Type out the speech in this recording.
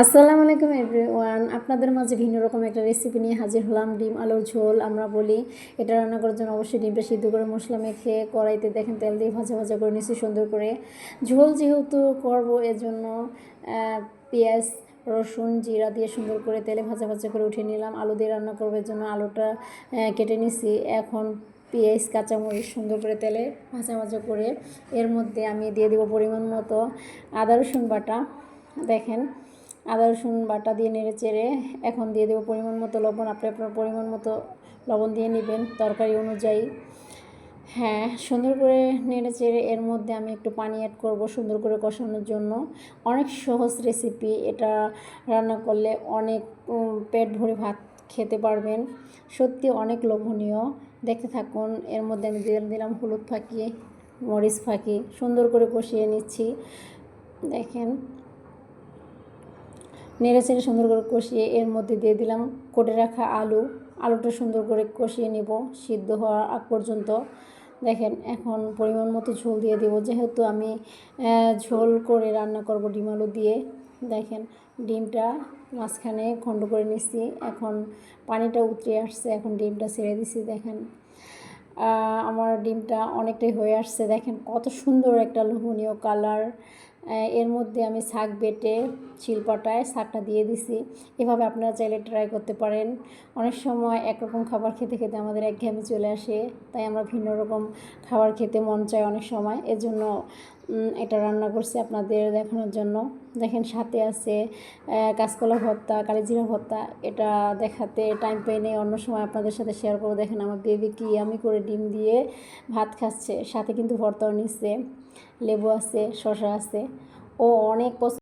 আসসালামু আলাইকুম এভরিওয়ান, আপনাদের মাঝে ভিন্ন রকম একটা রেসিপি নিয়ে হাজির হলাম। ডিম আলুর ঝোল আমরা বলি। এটা রান্না করার জন্য অবশ্যই ডিমটা সিদ্ধ করে মশলা মেখে কড়াইতে দেখেন তেল দিয়ে ভাজা ভাজা করে নিচ্ছি সুন্দর করে। ঝোল যেহেতু করব এজন্য পেঁয়াজ রসুন জিরা দিয়ে সুন্দর করে তেলে ভাজা ভাজা করে উঠিয়ে নিলাম। আলু দিয়ে রান্না করবো এর জন্য আলুটা কেটে নিছি। এখন পেঁয়াজ কাঁচামরিচ সুন্দর করে তেলে ভাজা ভাজা করে এর মধ্যে আমি দিয়ে দেবো পরিমাণ মতো আদা রসুন বাটা। দেখেন আদা রসুন বাটা দিয়ে নেড়ে চেড়ে এখন দিয়ে দেবো পরিমাণ মতো লবণ। আপনি আপনার পরিমাণ মতো লবণ দিয়ে নেবেন তরকারি অনুযায়ী। হ্যাঁ, সুন্দর করে নেড়ে চেড়ে এর মধ্যে আমি একটু পানি অ্যাড করব সুন্দর করে কষানোর জন্য। অনেক সহজ রেসিপি, এটা রান্না করলে অনেক পেট ভরে ভাত খেতে পারবেন। সত্যি অনেক লোভনীয়। দেখতে থাকুন। এর মধ্যে আমি দিলাম হলুদ ফাঁকি মরিচ ফাঁকি সুন্দর করে কষিয়ে নিচ্ছি। দেখেন নেড়ে চেড়ে সুন্দর করে কষিয়ে এর মধ্যে দিয়ে দিলাম কেটে রাখা আলুটা সুন্দর করে কষিয়ে নেব সিদ্ধ হওয়ার আগ পর্যন্ত। দেখেন এখন পরিমাণ মতো ঝোল দিয়ে দেবো, যেহেতু আমি ঝোল করে রান্না করব ডিম আলু দিয়ে। দেখেন ডিমটা মাঝখানে খণ্ড করে নিচ্ছি, এখন পানিটা উতরে আসছে, এখন ডিমটা ছেড়ে দিছি। দেখেন আমার ডিমটা অনেকটাই হয়ে আসছে। দেখেন কত সুন্দর একটা লোভনীয় কালার। এর মধ্যে আমি শাক বেটে শিলপাটায় শাকটা দিয়ে দিছি। এভাবে আপনারা চাইলে ট্রাই করতে পারেন। অনেক সময় একরকম খাবার খেতে খেতে আমাদের একঘেয়েমি চলে আসে, তাই আমরা ভিন্ন রকম খাবার খেতে মন চায় অনেক সময়। এজন্য এটা রান্না করছি আপনাদের দেখানোর জন্য। দেখেন সাথে আছে কাঁচকলা ভর্তা, কালিজিরা ভর্তা। এটা দেখাতে টাইম পাই নেই, অন্য সময় আপনাদের সাথে শেয়ার করবো। দেখেন আমার বেবি কি আমি করে ডিম দিয়ে ভাত খাচ্ছে, সাথে কিন্তু ভর্তাও নিচ্ছে, লেবু আছে, শসা আছে। ও অনেক